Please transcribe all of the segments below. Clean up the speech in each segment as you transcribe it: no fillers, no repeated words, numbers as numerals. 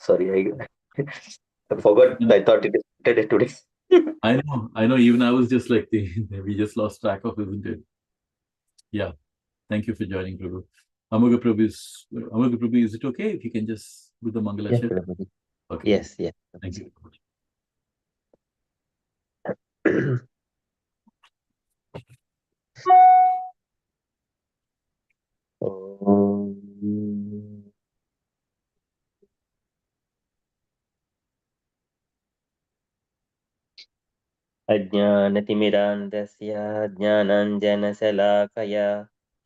Sorry, I forgot. I thought it is Saturday today. I know. Even I was just like, we just lost track of, isn't it? Yeah. Thank you for joining, Prabhu. Amoga Prabhu, is it okay if you can just do the Mangala Yes, Shit? Prabhuji. Okay. Yes, yes. Thank you. Om. अज्ञानतिमिरान्धस्य ज्ञानाञ्जनशलाकया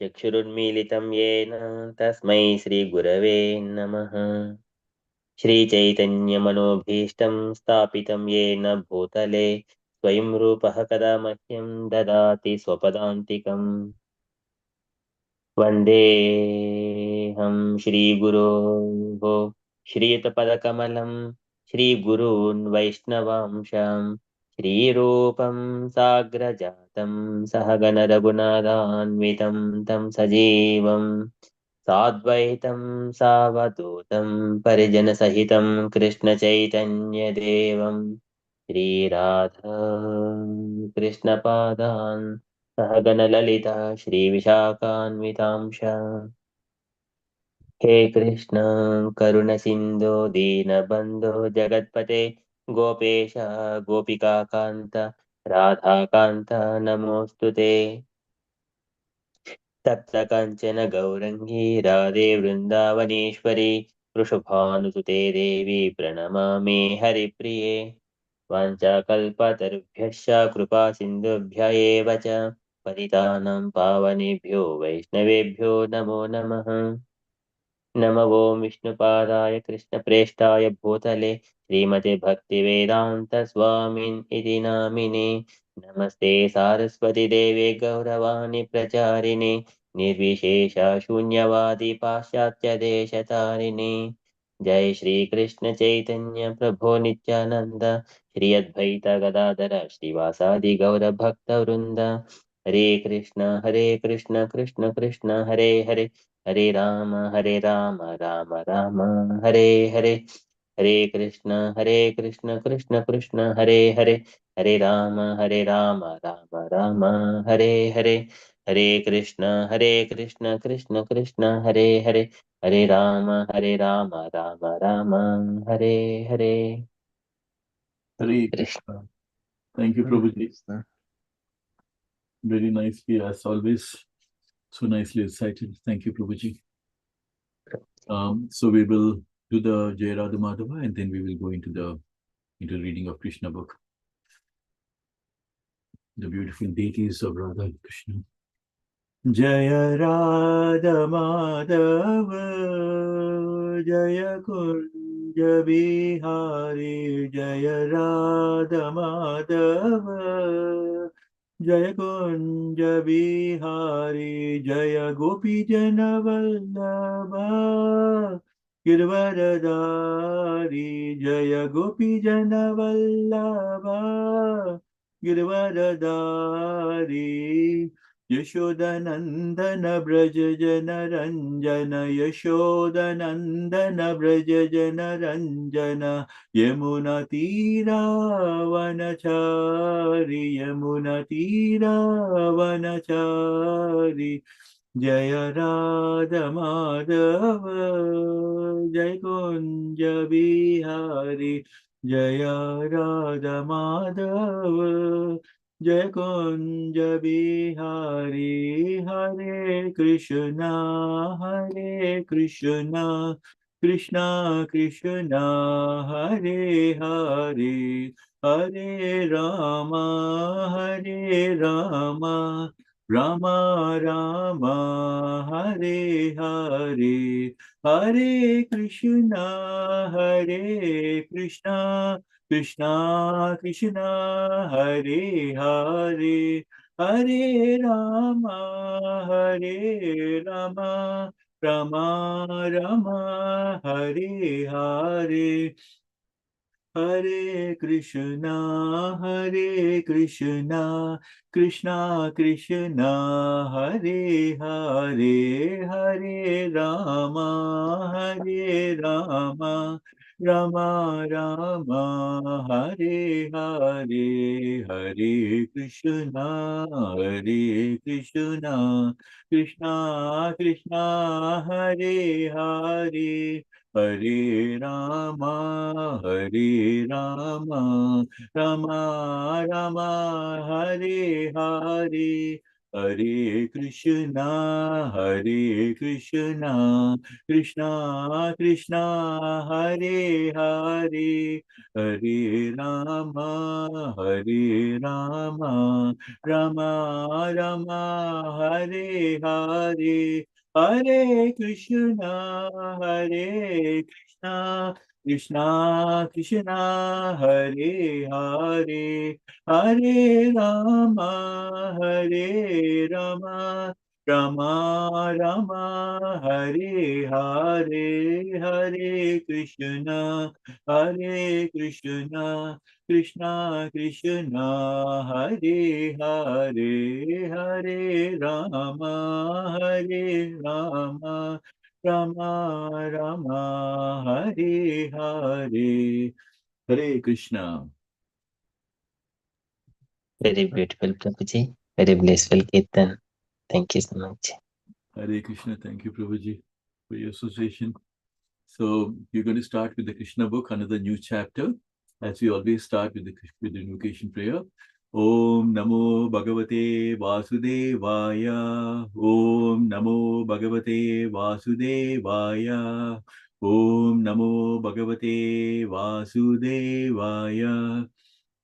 चक्षुरुन्मीलितं येन तस्मै श्रीगुरवे नमः। श्रीचैतन्यमनोभीष्टं स्थापितं येन भूतले स्वयं रूपः कदा मह्यं ददाति स्वपदान्तिकम्। वन्देऽहं श्रीगुरोः श्रीयुतपदकमलं श्रीगुरून् वैष्णवांशां श्रीरूपं साग्रजातं सहगणरघुनाथान्वितं तं सजीवं साद्वैतं सावधूतं परिजनसहितं कृष्णचैतन्यदेवं श्रीराधा कृष्णपादान् सहगणललिता श्रीविशाखान्वितांश। हे कृष्ण करुणसिन्धो दीनबन्धो जगत्पते गोपेश गोपिकान्त राधाकान्त नमोऽस्तु ते। तप्तकाञ्चन गौरङ्गी राधे वृन्दावनेश्वरी वृषभानुसुते देवी प्रणमामि हरिप्रिये। वाञ्छाकल्पतरुभ्यश्च कृपा सिन्धुभ्य एव च पतितानां पावनेभ्यो वैष्णवेभ्यो नमो नमः। नमो ॐ विष्णुपादाय कृष्णप्रेष्ठाय भूतले श्रीमते भक्तिवेदान्त स्वामिन् इति नामिने। नमस्ते सारस्वती देवे गौरवाणी प्रचारिणे निर्विशेष शून्यवादी पाश्चात्य देशतारिणे। जय श्री कृष्ण चैतन्य प्रभो नित्यानंद श्री अद्वैत गदाधर श्रीवासादि गौर भक्त वृंद। हरे कृष्ण कृष्ण कृष्ण हरे हरे हरे राम राम राम हरे हरे। हरे कृष्ण कृष्ण कृष्ण हरे हरे हरे राम राम राम हरे हरे। हरे Krishna Krishna Krishna Hare Hare Hare Ram Ram Ram Hare Hare. Hare Krishna. Krishna. Thank you, Hare Prabhuji. Krishna. Very nicely, as always. So nicely recited. Thank you, Prabhuji. So we will do the Jai Radha Madhava and then we will go into reading of Krishna book, the beautiful deities of Radha and Krishna. Jaya Radha Madhava Jaya Kunja Bihari Jaya Radha Madhava Jaya Kunja Bihari Jaya Gopi Jana Vallabha Girvaradari Jaya Gopi Jana Vallabha Girvaradari Yashodanandana Braja Jana Ranjana Yashodanandana Braja Jana Ranjana Yamuna Tira Vanachari Yamuna Tira Vanachari Jaya Radha Madhava Jai Kunja Bihari Jaya Radha Madhava Jai Kunja Bihari Hare Krishna Krishna Krishna Hare Hare Hare Rama Rama Rama Hare Hare Hare Krishna Krishna Krishna Hare Hare Hare Rama Rama Rama Hare Hare Hare Krishna Krishna Krishna Hare Hare Hare Rama Rama Rama, Hare Hare, Hare Krishna, Krishna Krishna, Hare Hare, Hare Rama, Rama Rama, Hare Hare, Hare Krishna, Krishna Krishna, Hare Hare, Hare Rama, Rama Rama, Hare Hare, Hare Krishna, Krishna Krishna, Hare Hare, Hare Rama, Rama Rama, Hare Hare, Hare Krishna, Krishna Krishna, Hare Hare, Hare Rama, Rama Rama, Hare Hare, Hare Krishna. Very beautiful, Prabhuji. Very blissful Kirtan. Thank you so much. Hare Krishna. Thank you, Prabhuji, for your association. So you're going to start with the Krishna book, another new chapter, as we always start with the invocation prayer. Om Namo Bhagavate Vasudevaya. Om Namo Bhagavate Vasudevaya. Om Namo Bhagavate Vasudevaya.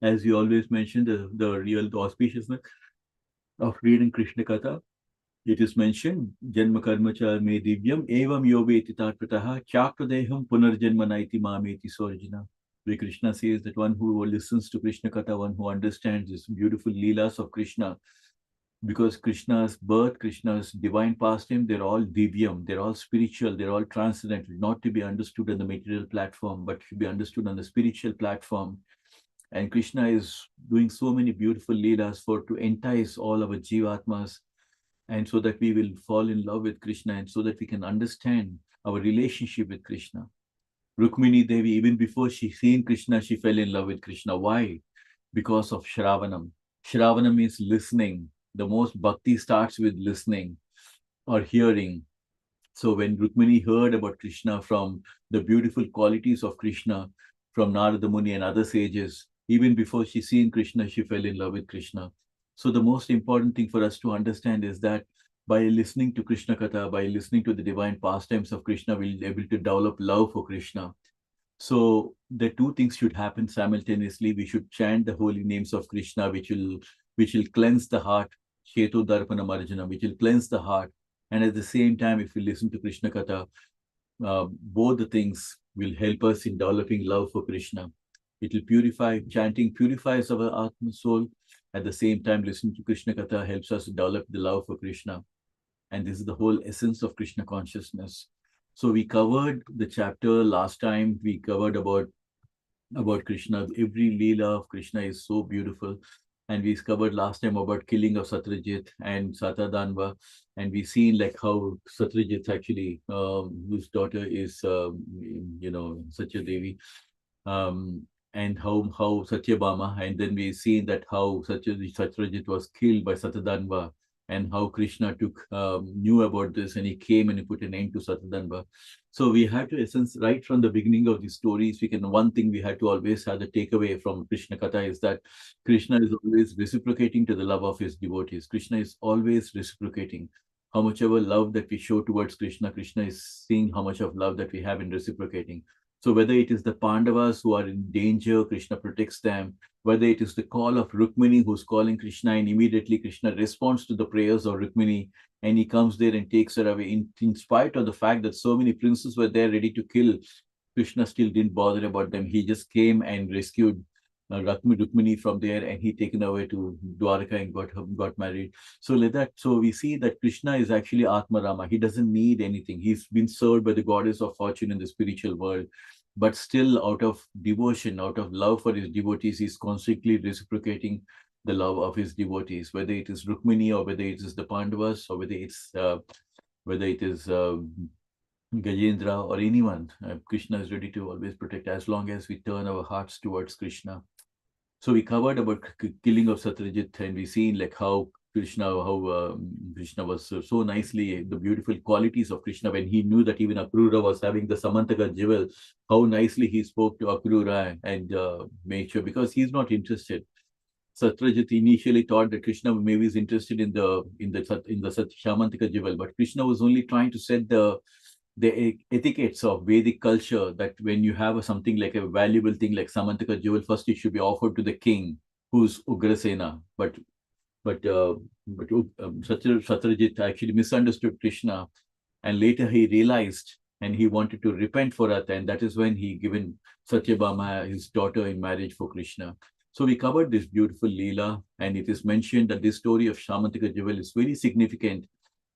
As we always mention, the real auspiciousness of reading Krishna Katha. It is mentioned, Janma Karma Cha Me Divyam Evam Yoveti Tatpataha Chakradeham Punarjanma Naiti Mameti Sorjina. Where Krishna says that one who listens to Krishna Katha, one who understands this beautiful Leelas of Krishna, because Krishna's birth, Krishna's divine pastime, they're all divyam, they're all spiritual, they're all transcendental, not to be understood on the material platform, but to be understood on the spiritual platform. And Krishna is doing so many beautiful Leelas to entice all our Jivatmas, and so that we will fall in love with Krishna, and so that we can understand our relationship with Krishna. Rukmini Devi, even before she seen Krishna, she fell in love with Krishna. Why? Because of Shravanam. Shravanam means listening. The most bhakti starts with listening or hearing. So when Rukmini heard about Krishna, from the beautiful qualities of Krishna from Narada Muni and other sages, even before she seen Krishna, she fell in love with Krishna. So the most important thing for us to understand is that by listening to Krishna Katha, by listening to the divine pastimes of Krishna, we'll be able to develop love for Krishna. So the two things should happen simultaneously. We should chant the holy names of Krishna, which will cleanse the heart, Shetu Darpana Marjana, which will cleanse the heart. And at the same time, if we listen to Krishna Katha, both the things will help us in developing love for Krishna. It will purify, chanting purifies our Atma soul. At the same time, listening to Krishna Katha helps us develop the love for Krishna. And this is the whole essence of Krishna consciousness. So we covered the chapter last time. We covered about Krishna. Every Leela of Krishna is so beautiful. And we covered last time about killing of Satyajit and Satadanva. And we seen like how Satyajit actually, whose daughter is, Satya Devi, and how Satyabhama, and then we seen that how Satyajit was killed by Satadanva, and how Krishna knew about this, and he came and he put an end to Satadanva. So we have to, essence, right from the beginning of these stories, one thing we had to always have the takeaway from Krishna Katha is that Krishna is always reciprocating to the love of his devotees. Krishna is always reciprocating. How much ever love that we show towards Krishna, Krishna is seeing how much of love that we have in reciprocating. So whether it is the Pandavas who are in danger, Krishna protects them. Whether it is the call of Rukmini who's calling Krishna, and immediately Krishna responds to the prayers of Rukmini, and he comes there and takes her away. In spite of the fact that so many princes were there ready to kill, Krishna still didn't bother about them. He just came and rescued Rukmini from there, and he taken away to Dwarka and got married. So like that, so we see that Krishna is actually Atma Rama. He doesn't need anything. He's been served by the goddess of fortune in the spiritual world, but still out of devotion, out of love for his devotees, he's constantly reciprocating the love of his devotees, whether it is Rukmini or whether it is the Pandavas or whether it is Gajendra, or anyone, Krishna is ready to always protect as long as we turn our hearts towards Krishna. So we covered about killing of Satyajit, and we seen like how Krishna was so nicely, the beautiful qualities of Krishna when he knew that even Akrura was having the Samantaka jewel, how nicely he spoke to Akrura and made sure, because he's not interested. Satyajit initially thought that Krishna maybe is interested in the Shamantika jewel, but Krishna was only trying to set the etiquettes of Vedic culture, that when you have something like a valuable thing like Samantaka jewel, first it should be offered to the king, who's Ugrasena. But Satyajit actually misunderstood Krishna, and later he realized and he wanted to repent for that, and that is when he given Satyabhama, his daughter, in marriage for Krishna. So we covered this beautiful Leela, and it is mentioned that this story of Shamantika jewel is very significant.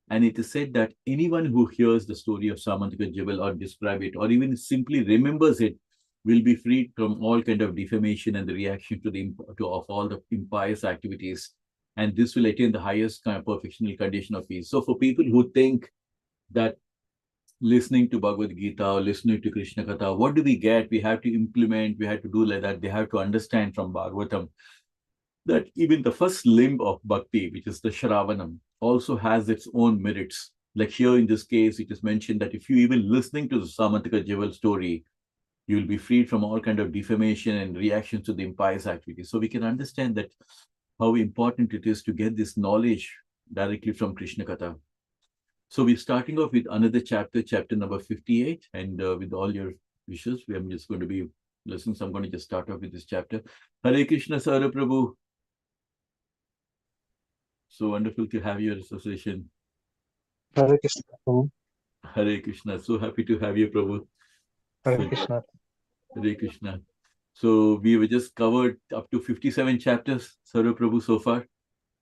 And it is said that anyone who hears the story of Samantika jewel or describe it, or even simply remembers it, will be freed from all kind of defamation and the reaction of all the impious activities. And this will attain the highest kind of perfectional condition of peace. So for people who think that listening to Bhagavad Gita or listening to Krishna Katha, what do we get? We have to implement, we have to do like that. They have to understand from Bhagavatam that even the first limb of bhakti, which is the Shravanam, also has its own merits. Like here in this case, it is mentioned that if you even listening to the Samantika jewel story, you will be freed from all kind of defamation and reactions to the impious activities. So we can understand that how important it is to get this knowledge directly from Krishna Katha. So we're starting off with another chapter, chapter number 58, and with all your wishes, I'm just going to be listening. So I'm going to just start off with this chapter. Hare Krishna, Sara Prabhu. So wonderful to have your association. Hare Krishna, Prabhu. Hare Krishna. So happy to have you, Prabhu. Hare Krishna. Hare Krishna. So we were just covered up to 57 chapters, Sarva Prabhu, so far.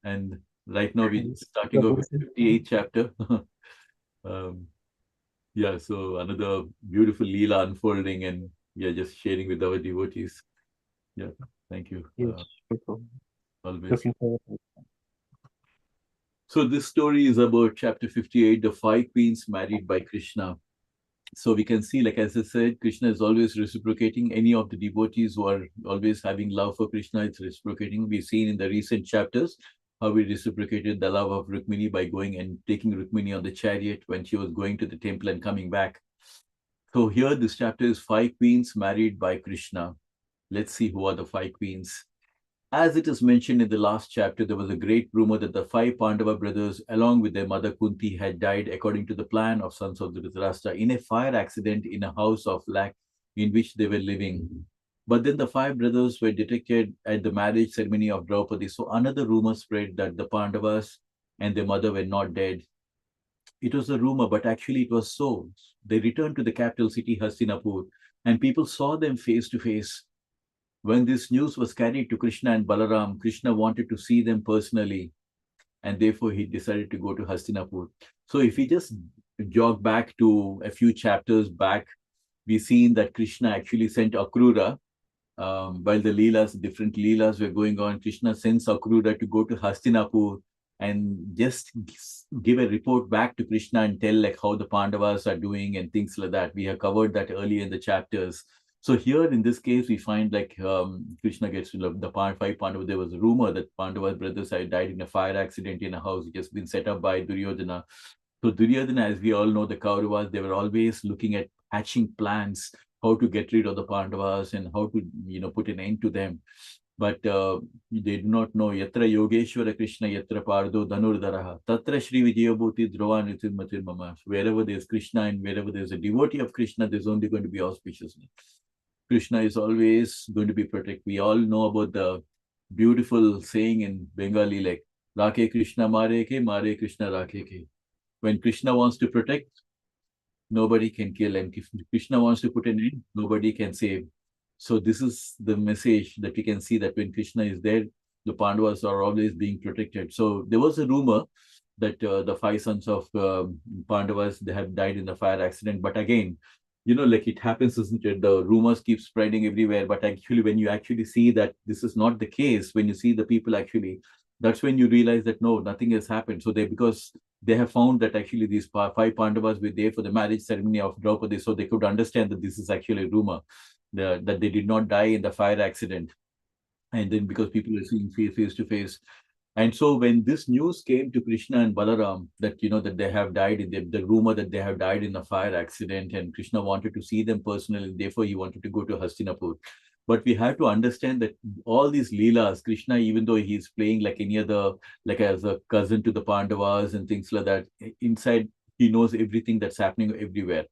And right now we're starting off with 58th chapter. Yeah, so another beautiful Leela unfolding, and we are just sharing with our devotees. Yeah, thank you. Yes, Prabhu. Always. Looking forward to it. So this story is about chapter 58, the 5 queens married by Krishna. So we can see, like as I said, Krishna is always reciprocating. Any of the devotees who are always having love for Krishna, it's reciprocating. We've seen in the recent chapters how we reciprocated the love of Rukmini by going and taking Rukmini on the chariot when she was going to the temple and coming back. So here, this chapter is 5 queens married by Krishna. Let's see who are the 5 queens. As it is mentioned in the last chapter, there was a great rumor that the 5 Pandava brothers, along with their mother Kunti, had died according to the plan of sons of Dhritarashtra in a fire accident in a house of lac in which they were living. But then the 5 brothers were detected at the marriage ceremony of Draupadi. So another rumor spread that the Pandavas and their mother were not dead. It was a rumor, but actually it was so. They returned to the capital city, Hastinapur, and people saw them face to face. When this news was carried to Krishna and Balaram, Krishna wanted to see them personally, and therefore he decided to go to Hastinapur. So if we just jog back to a few chapters back, we've seen that Krishna actually sent Akrura, while the Leelas, different Leelas were going on. Krishna sends Akrura to go to Hastinapur and just give a report back to Krishna and tell like how the Pandavas are doing and things like that. We have covered that earlier in the chapters. So here in this case, we find like Krishna gets to love the 5 Pandavas. There was a rumor that Pandava's brothers had died in a fire accident in a house which has been set up by Duryodhana. So Duryodhana, as we all know, the Kauravas, they were always looking at hatching plans, how to get rid of the Pandavas and how to, put an end to them. But they do not know Yatra Yogeshwara Krishna Yatra Pardo Dhanurdaraha Tatra Shri Vijayabhuti Dhruva Mama. Wherever there's Krishna and wherever there's a devotee of Krishna, there's only going to be auspiciousness. Krishna is always going to be protected. We all know about the beautiful saying in Bengali like Rakhe Krishna Mare Krishna Rakhe Ke. When Krishna wants to protect, nobody can kill, and if Krishna wants to put an end, nobody can save. So this is the message that we can see, that when Krishna is there, the Pandavas are always being protected. So there was a rumor that the 5 sons of Pandavas, they have died in the fire accident. But again, like it happens, isn't it? The rumors keep spreading everywhere. But actually, when you actually see that this is not the case, when you see the people actually, that's when you realize that no, nothing has happened. So because they have found that actually these five Pandavas were there for the marriage ceremony of Draupadi, so they could understand that this is actually a rumor, that they did not die in the fire accident. And then because people are seeing face to face. And so when this news came to Krishna and Balaram that, that they have died in the rumor that they have died in a fire accident, and Krishna wanted to see them personally, therefore he wanted to go to Hastinapur. But we have to understand that all these Leelas, Krishna, even though he's playing like any other, like as a cousin to the Pandavas and things like that, inside he knows everything that's happening everywhere,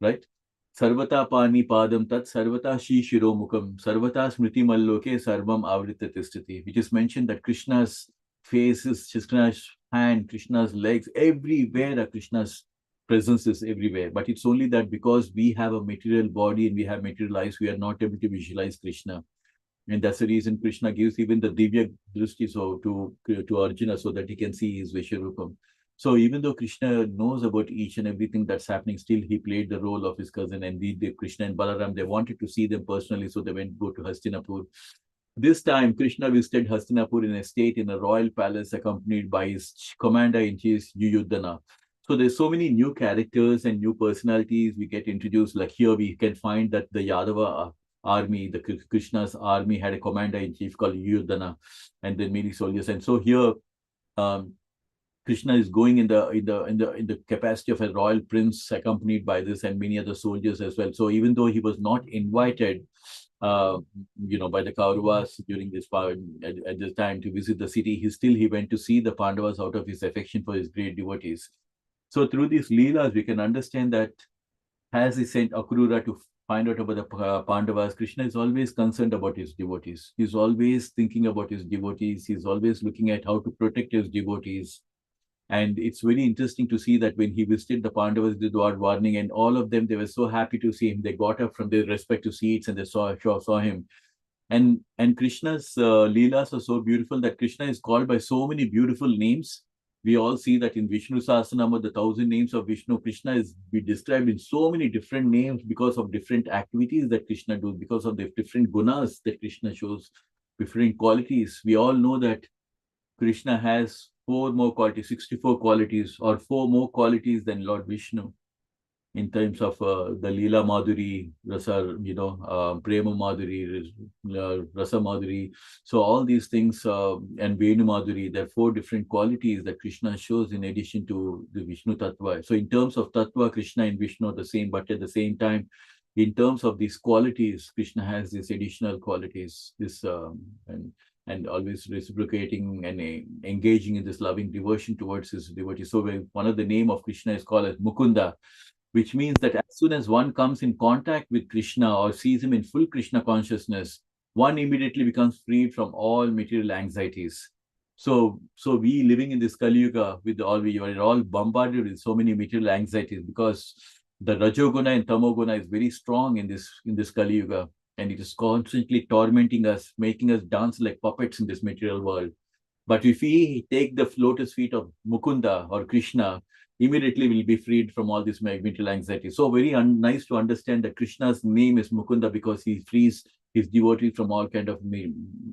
right? Sarvata pani padam tat sarvata shi shiro mukam sarvata smriti malloke sarvam avrita tishtati, which is mentioned that Krishna's face is Krishna's hand, Krishna's legs, everywhere are Krishna's presence is everywhere. But it's only that because we have a material body and we have material eyes, we are not able to visualize Krishna. And that's the reason Krishna gives even the Divya Drishti to Arjuna so that he can see his Vishwarupam. So even though Krishna knows about each and everything that's happening, still he played the role of his cousin. And the Krishna and Balaram, they wanted to see them personally, so they went go to Hastinapur. This time, Krishna visited Hastinapur in a state in a royal palace, accompanied by his commander-in-chief Yuyudhana. So there's so many new characters and new personalities we get introduced. Like here, we can find that the Yadava army, the Krishna's army, had a commander-in-chief called Yuyudhana, and then many soldiers. And so here, Krishna is going in the capacity of a royal prince, accompanied by this and many other soldiers as well. So even though he was not invited, by the Kauravas during this at this time to visit the city, he went to see the Pandavas out of his affection for his great devotees. So through these leelas, we can understand that as he sent Akrura to find out about the Pandavas, Krishna is always concerned about his devotees. He's always thinking about his devotees. He's always looking at how to protect his devotees. And it's very interesting to see that when he visited the Pandavas, the Dwar warning, and all of them, they were so happy to see him. They got up from their respective seats and they saw him. And Krishna's leelas are so beautiful that Krishna is called by so many beautiful names. We all see that in Vishnu Sahasranama, the 1,000 names of Vishnu, Krishna is described in so many different names because of different activities that Krishna does, because of the different gunas that Krishna shows, different qualities. We all know that Krishna has 4 more qualities, 64 qualities, or 4 more qualities than Lord Vishnu in terms of the Leela Madhuri, Rasa, Prema Madhuri, Rasa Madhuri. So all these things, and Venu Madhuri, there are 4 different qualities that Krishna shows in addition to the Vishnu Tattva. So in terms of Tattva, Krishna and Vishnu are the same, but at the same time, in terms of these qualities, Krishna has these additional qualities, and always reciprocating and engaging in this loving devotion towards his devotees. So one of the name of Krishna is called as Mukunda, which means that as soon as one comes in contact with Krishna or sees him in full Krishna consciousness, one immediately becomes freed from all material anxieties. So we living in this Kali Yuga, we are all bombarded with so many material anxieties because the Rajoguna and Tamoguna is very strong in this Kali Yuga. And it is constantly tormenting us, making us dance like puppets in this material world. But if we take the lotus feet of Mukunda or Krishna, immediately we'll be freed from all this material anxiety. So very nice to understand that Krishna's name is Mukunda because he frees his devotees from all kind of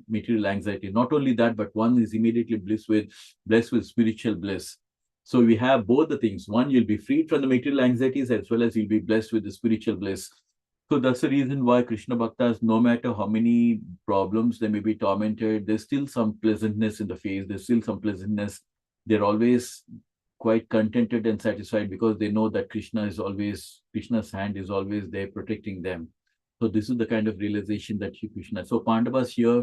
material anxiety. Not only that, but one is immediately blessed with spiritual bliss. So we have both the things. One, you'll be freed from the material anxieties as well as you'll be blessed with the spiritual bliss. So that's the reason why Krishna Bhaktas, no matter how many problems they may be tormented, there's still some pleasantness in the face. There's still some pleasantness. They're always quite contented and satisfied because they know that Krishna's hand is always there protecting them. So this is the kind of realization that Krishna. So Pandavas here,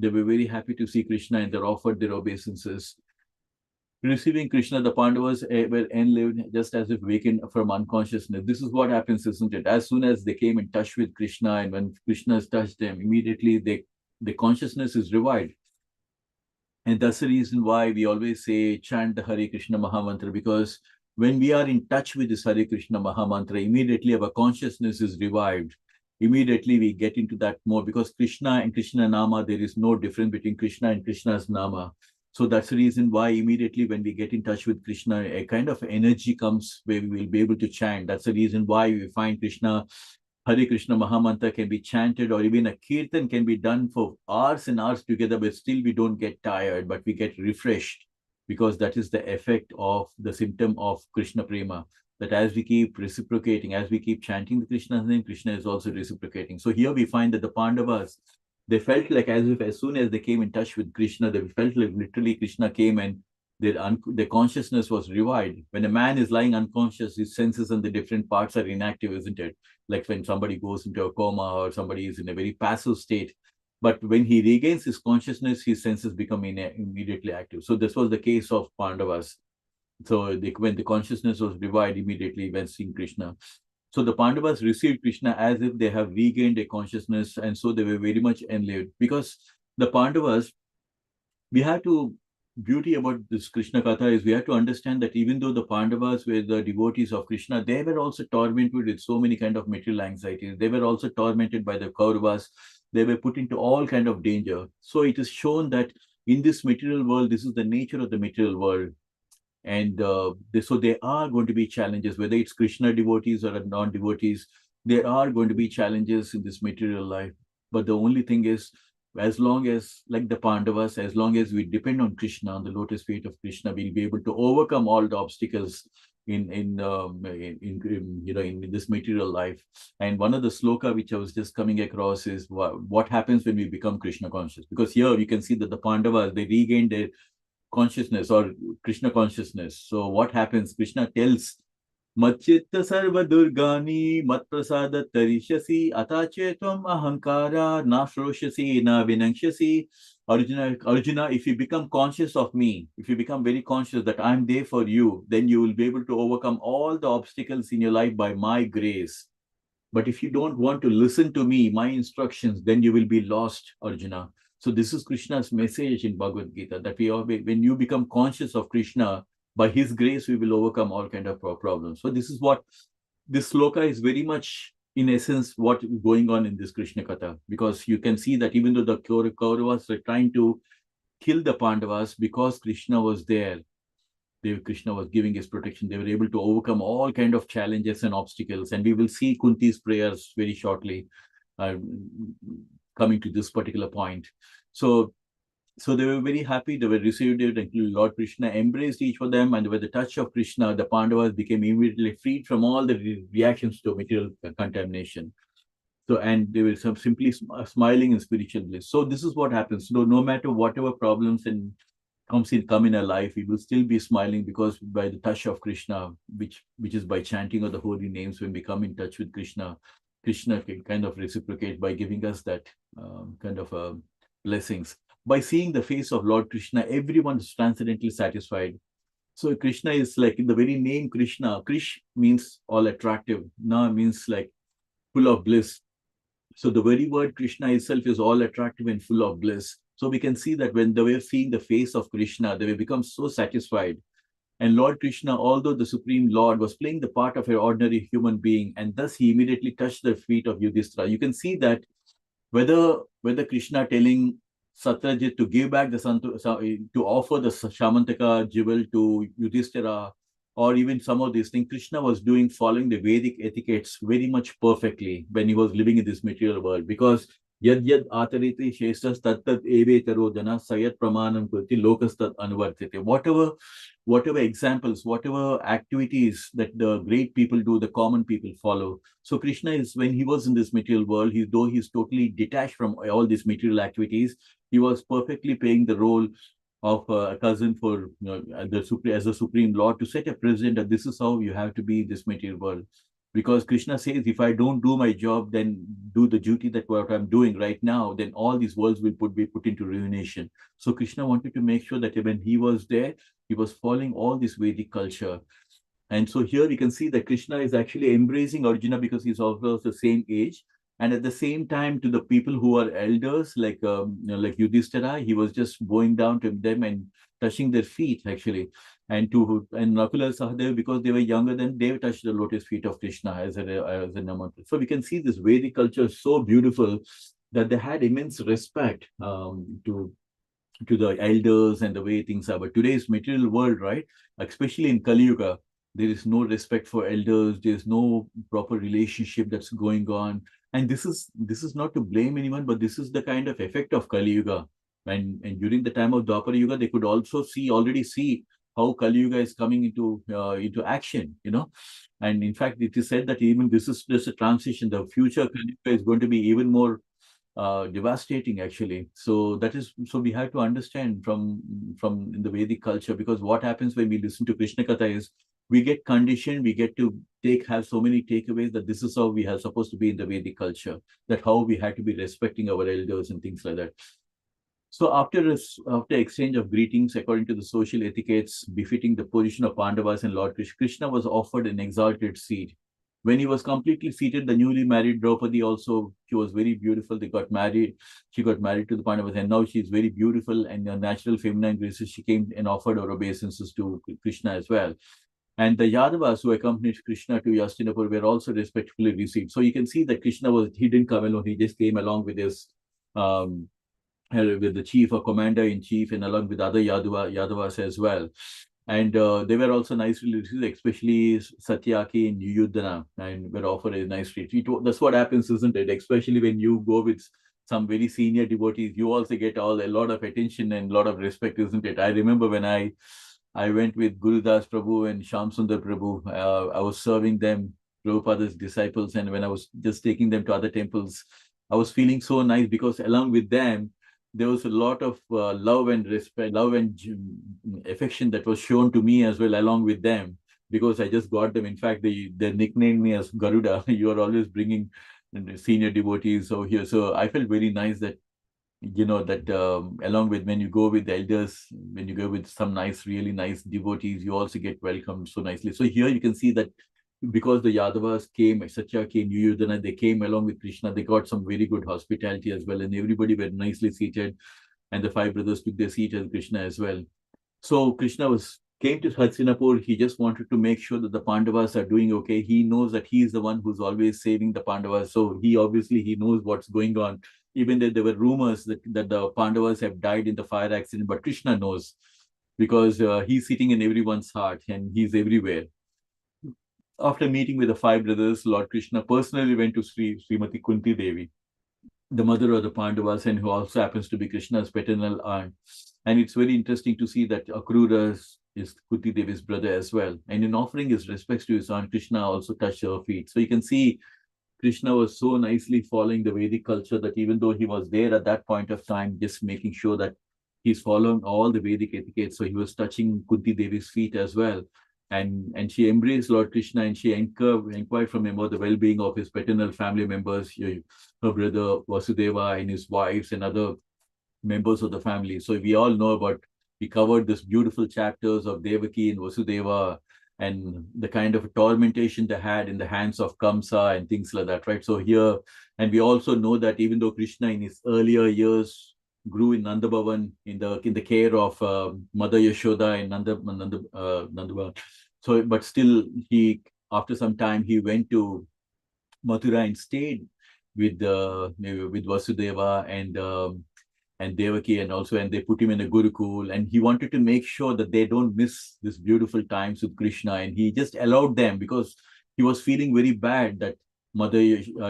they were very happy to see Krishna and they offered their obeisances. Receiving Krishna, the Pandavas were enlivened just as if wakened from unconsciousness. This is what happens, isn't it? As soon as they came in touch with Krishna and when Krishna has touched them, immediately the consciousness is revived. And that's the reason why we always say, chant the Hare Krishna Mahamantra, because when we are in touch with this Hare Krishna Mahamantra, immediately our consciousness is revived. Immediately we get into that mode because Krishna and Krishna Nama, there is no difference between Krishna and Krishna's Nama. So that's the reason why immediately when we get in touch with Krishna, a kind of energy comes where we will be able to chant. That's the reason why we find Krishna, Hare Krishna Mahamantra can be chanted, or even a kirtan can be done for hours and hours together, but still we don't get tired, but we get refreshed. because that is the effect of the symptom of Krishna Prema. That as we keep reciprocating, as we keep chanting the Krishna's name, Krishna is also reciprocating. So here we find that the Pandavas, they felt like as if as soon as they came in touch with Krishna, they felt like literally Krishna came and their consciousness was revived. When a man is lying unconscious, his senses and the different parts are inactive, isn't it? Like when somebody goes into a coma or somebody is in a very passive state. But when he regains his consciousness, his senses become immediately active. So this was the case of Pandavas. So when the consciousness was revived immediately when seeing Krishna. So the Pandavas received Krishna as if they have regained a consciousness, and so they were very much enlivened. Because the Pandavas, we have to, beauty about this Krishna Katha is we have to understand that even though the Pandavas were the devotees of Krishna, they were also tormented with so many kind of material anxieties. They were also tormented by the Kauravas. They were put into all kind of danger. So it is shown that in this material world, this is the nature of the material world. And so there are going to be challenges, whether it's Krishna devotees or non-devotees, there are going to be challenges in this material life. But the only thing is, as long as, like the Pandavas, as long as we depend on Krishna, on the lotus feet of Krishna, we'll be able to overcome all the obstacles in this material life. And one of the sloka which I was just coming across is what happens when we become Krishna conscious. Because here you can see that the Pandavas, they regained their consciousness or Krishna consciousness. So what happens? Krishna tells, Machitta sarva durgani matprasada tarishasi atachetvam ahankara na shroshasi na vinangshasi. Arjuna, if you become conscious of me, if you become very conscious that I'm there for you, then you will be able to overcome all the obstacles in your life by my grace. But if you don't want to listen to me, my instructions, then you will be lost, Arjuna. So this is Krishna's message in Bhagavad Gita, that when you become conscious of Krishna, by his grace, we will overcome all kind of problems. So this is what this sloka is very much, in essence, what is going on in this Krishna Katha. Because you can see that even though the Kauravas were trying to kill the Pandavas, because Krishna was there, Krishna was giving his protection, they were able to overcome all kind of challenges and obstacles. And we will see Kunti's prayers very shortly, coming to this particular point. So they were very happy. They were received it, and Lord Krishna embraced each of them. And with the touch of Krishna, the Pandavas became immediately freed from all the reactions to material contamination. So, and they were simply smiling in spiritual bliss. So this is what happens. So no matter whatever problems and come in our life, we will still be smiling, because by the touch of Krishna, which is by chanting of the holy names, when we come in touch with Krishna, Krishna can kind of reciprocate by giving us that kind of blessings. By seeing the face of Lord Krishna, everyone is transcendently satisfied. So Krishna is like, in the very name Krishna, Krish means all attractive, Na means like full of bliss. So the very word Krishna itself is all attractive and full of bliss. So we can see that when they were seeing the face of Krishna, they will become so satisfied. And Lord Krishna, although the Supreme Lord, was playing the part of an ordinary human being, and thus he immediately touched the feet of Yudhishthira. You can see that whether Krishna telling Satyajit to give back to offer the Shamantaka jewel to Yudhishthira, or even some of these things, Krishna was doing, following the Vedic etiquettes very much perfectly when he was living in this material world. Because yad atariti shestas tattat evetaro jana sayat pramanam kurti lokastat anuvartite. Whatever examples, whatever activities that the great people do, the common people follow. So Krishna is, when he was in this material world, though he's totally detached from all these material activities, he was perfectly playing the role of a cousin for as the Supreme Lord, to set a precedent that this is how you have to be in this material world. Because Krishna says, if I don't do my job, then do the duty that what I'm doing right now, then all these worlds will be put into ruination. So Krishna wanted to make sure that when he was there, he was following all this Vedic culture. And so here we can see that Krishna is actually embracing Arjuna, because he's also the same age. And at the same time, to the people who are elders, like Yudhishthira, he was just going down to them and touching their feet, actually. And Nakula Sahadev, because they were younger than, they touched the lotus feet of Krishna as a Namantra. So we can see this Vedic culture so beautiful that they had immense respect to the elders and the way things are. But today's material world, right, especially in Kali Yuga, there is no respect for elders. There's no proper relationship that's going on. And this is not to blame anyone, but this is the kind of effect of Kali Yuga. And during the time of Dwapara Yuga, they could also already see how Kali Yuga is coming into action, And in fact, it is said that even this is just a transition. The future Kali Yuga is going to be even more devastating, actually. So we have to understand from in the Vedic culture, because what happens when we listen to Krishna Katha is we get conditioned, we get to have so many takeaways that this is how we are supposed to be in the Vedic culture, that how we had to be respecting our elders and things like that. So after exchange of greetings according to the social etiquettes befitting the position of Pandavas and Lord Krishna, Krishna was offered an exalted seat. When he was completely seated, the newly married Draupadi also, she was very beautiful. They got married. She got married to the Pandavas, and now she's very beautiful and a natural feminine graces. She came and offered her obeisances to Krishna as well. And the Yadavas who accompanied Krishna to Hastinapur were also respectfully received. So you can see that Krishna he didn't come alone. He just came along with his with the chief or commander-in-chief and along with other Yadavas as well. And they were also nicely received, especially Satyaki and Yudhana, and were offered a nice treat. That's what happens, isn't it? Especially when you go with some very senior devotees, you also get a lot of attention and a lot of respect, isn't it? I remember when I went with Gurudas Prabhu and Shyam Sundar Prabhu. I was serving them, Prabhupada's disciples, and when I was just taking them to other temples, I was feeling so nice because along with them, there was a lot of love and respect, love and affection that was shown to me as well along with them, because I just got them. In fact, they nicknamed me as Garuda. You are always bringing senior devotees over here. So I felt very nice that, that along with when you go with the elders, when you go with some really nice devotees, you also get welcomed so nicely. So here you can see that because the Yadavas came, Satyaki and Yudhana, they came along with Krishna, they got some very good hospitality as well, and everybody were nicely seated, and the five brothers took their seat as Krishna as well. So Krishna came to Hastinapur. He just wanted to make sure that the Pandavas are doing okay. He knows that he is the one who's always saving the Pandavas. So he knows what's going on. Even though there were rumors that the Pandavas have died in the fire accident, but Krishna knows, because he's sitting in everyone's heart and he's everywhere. After meeting with the five brothers, Lord Krishna personally went to Srimati Kunti Devi, the mother of the Pandavas, and who also happens to be Krishna's paternal aunt. And it's very interesting to see that Akrura is Kunti Devi's brother as well. And in offering his respects to his aunt, Krishna also touched her feet. So you can see Krishna was so nicely following the Vedic culture that even though he was there at that point of time, just making sure that he's following all the Vedic etiquette. So he was touching Kunti Devi's feet as well. And she embraced Lord Krishna, and she inquired from him about the well-being of his paternal family members, her brother Vasudeva and his wives and other members of the family. So we all know we covered this beautiful chapters of Devaki and Vasudeva and the kind of tormentation they had in the hands of Kamsa and things like that, right? So here, and we also know that even though Krishna in his earlier years grew in Nanda Bhavan in the care of Mother Yashoda and Nanda Bhavan. So, but still, after some time he went to Mathura and stayed with Vasudeva and Devaki, and they put him in a Gurukul, and he wanted to make sure that they don't miss this beautiful times with Krishna, and he just allowed them because he was feeling very bad that Vasudeva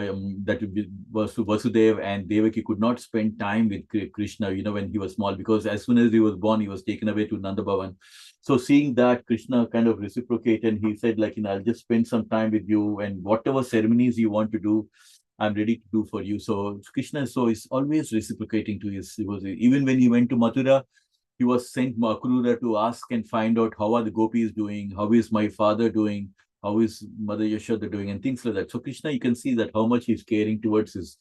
and Devaki could not spend time with Krishna, when he was small, because as soon as he was born, he was taken away to Nanda Bhavan. So seeing that, Krishna kind of reciprocated, and he said, I'll just spend some time with you, and whatever ceremonies you want to do, I'm ready to do for you. So Krishna is always reciprocating to even when he went to Mathura, he was sent Akrura to ask and find out how are the gopis doing, how is my father doing, how is Mother Yashoda doing, and things like that. So Krishna, you can see that how much he's caring towards his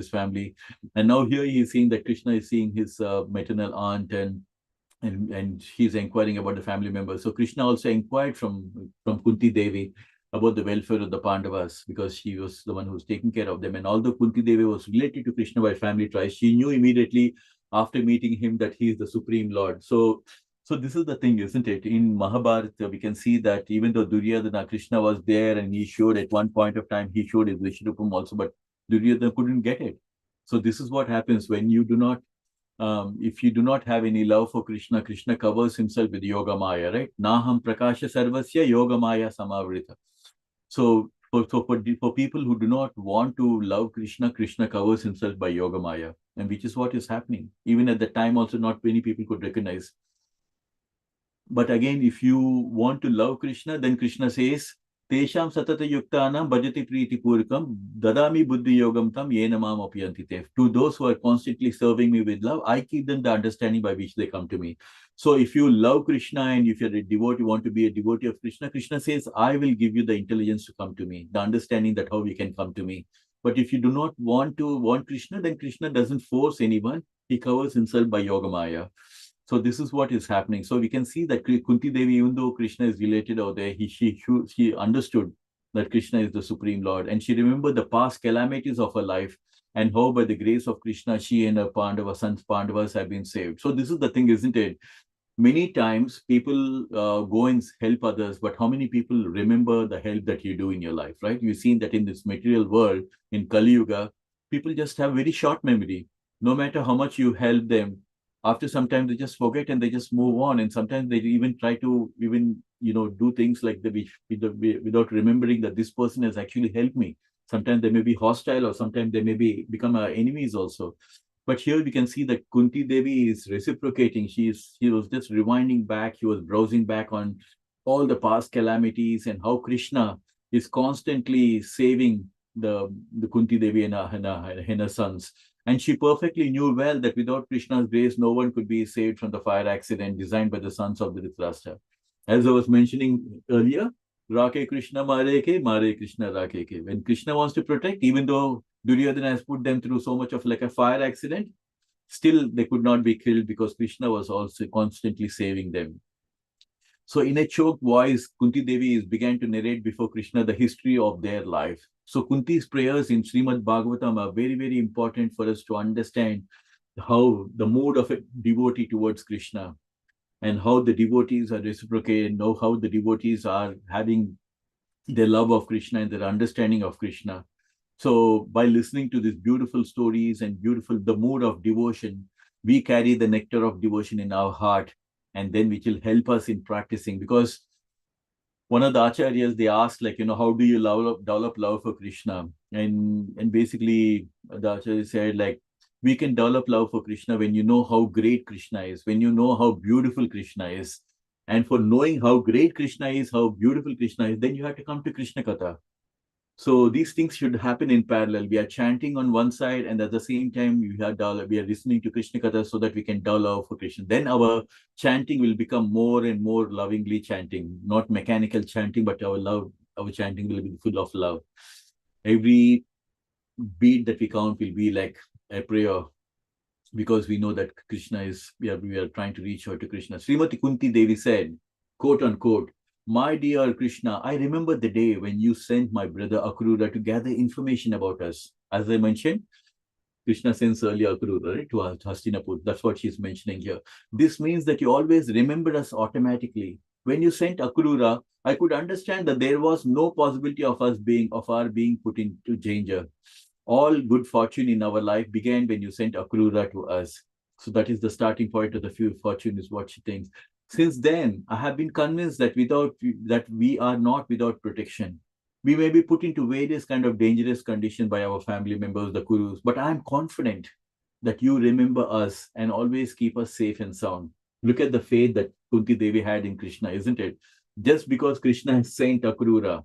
family. And now here he's seeing that Krishna is seeing his maternal aunt, and he's inquiring about the family members. So Krishna also inquired from Kunti Devi about the welfare of the Pandavas, because she was the one who was taking care of them. And although Kunti Devi was related to Krishna by family ties, she knew immediately after meeting him that he is the Supreme Lord. So this is the thing, isn't it? In Mahabharata, we can see that even though Duryodhana, Krishna was there, and he showed at one point of time, he showed his Vishnu also, but Duryodhana couldn't get it. So this is what happens when you do not, if you do not have any love for Krishna, Krishna covers himself with Yoga Maya, right? Naham Prakasha Sarvasya Yoga Maya Samavrita. So For people who do not want to love Krishna, Krishna covers himself by Yoga Maya, and which is what is happening. Even at the time, also not many people could recognize. But again, if you want to love Krishna, then Krishna says, Tesham satata yuktanam bhajati priti purikam dadami buddhi yogam tam yena mam apyantite. To those who are constantly serving me with love, I give them the understanding by which they come to me. So if you love Krishna and if you're a devotee, you want to be a devotee of Krishna, Krishna says, I will give you the intelligence to come to me, the understanding that how you can come to me. But if you do not want Krishna, then Krishna doesn't force anyone. He covers himself by Yoga Maya. So this is what is happening. So we can see that Kunti Devi, even though Krishna is related out there, she understood that Krishna is the Supreme Lord. And she remembered the past calamities of her life and how by the grace of Krishna, she and her sons Pandavas have been saved. So this is the thing, isn't it? Many times people go and help others, but how many people remember the help that you do in your life, right? You've seen that in this material world, in Kali Yuga, people just have very short memory. No matter how much you help them, after some time they just forget and they just move on. And sometimes they even try to do things like without remembering that this person has actually helped me. Sometimes they may be hostile, or sometimes they may become our enemies also. But here we can see that Kunti Devi is reciprocating. She was just rewinding back. She was browsing back on all the past calamities and how Krishna is constantly saving the Kunti Devi and her sons. And she perfectly knew well that without Krishna's grace, no one could be saved from the fire accident designed by the sons of the Dhritarashtra. As I was mentioning earlier, Rake Krishna Mare Krishna Rake Ke. When Krishna wants to protect, even though Duryodhana has put them through so much of like a fire accident, still they could not be killed because Krishna was also constantly saving them. So in a choked voice, Kunti Devi began to narrate before Krishna the history of their life. So Kunti's prayers in Srimad Bhagavatam are very, very important for us to understand how the mood of a devotee towards Krishna and how the devotees are reciprocated, and know how the devotees are having their love of Krishna and their understanding of Krishna. So by listening to these beautiful stories and the mood of devotion, we carry the nectar of devotion in our heart, and then which will help us in practicing. Because one of the acharyas, they asked, how do you develop love for Krishna? And basically the acharya said, we can develop love for Krishna when you know how great Krishna is, when you know how beautiful Krishna is. And for knowing how great Krishna is, how beautiful Krishna is, then you have to come to Krishna Katha. So these things should happen in parallel. We are chanting on one side, and at the same time, we are listening to Krishna Katha so that we can develop for Krishna. Then our chanting will become more and more lovingly chanting, not mechanical chanting, but our chanting will be full of love. Every beat that we count will be like a prayer, because we know that Krishna we are trying to reach out to Krishna. Srimati Kunti Devi said, quote unquote, "My dear Krishna, I remember the day when you sent my brother Akrura to gather information about us." As I mentioned, Krishna sends earlier Akrura, right, to Hastinapur. That's what she's mentioning here. This means that you always remembered us automatically. When you sent Akrura, I could understand that there was no possibility of our being put into danger. All good fortune in our life began when you sent Akrura to us. So that is the starting point of the few fortune, is what she thinks. Since then, I have been convinced that we are not without protection. We may be put into various kind of dangerous conditions by our family members, the Kurus, but I am confident that you remember us and always keep us safe and sound. Look at the faith that Kunti Devi had in Krishna, isn't it? Just because Krishna sent Akrura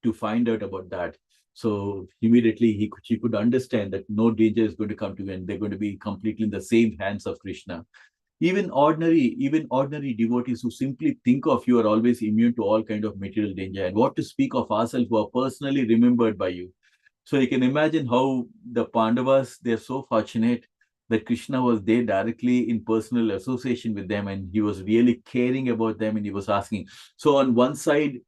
to find out about that, so immediately she could understand that no danger is going to come to you, and they're going to be completely in the same hands of Krishna. Even ordinary devotees who simply think of you are always immune to all kind of material danger. And what to speak of ourselves who are personally remembered by you. So you can imagine how the Pandavas, they're so fortunate that Krishna was there directly in personal association with them, and he was really caring about them, and he was asking. So on one side,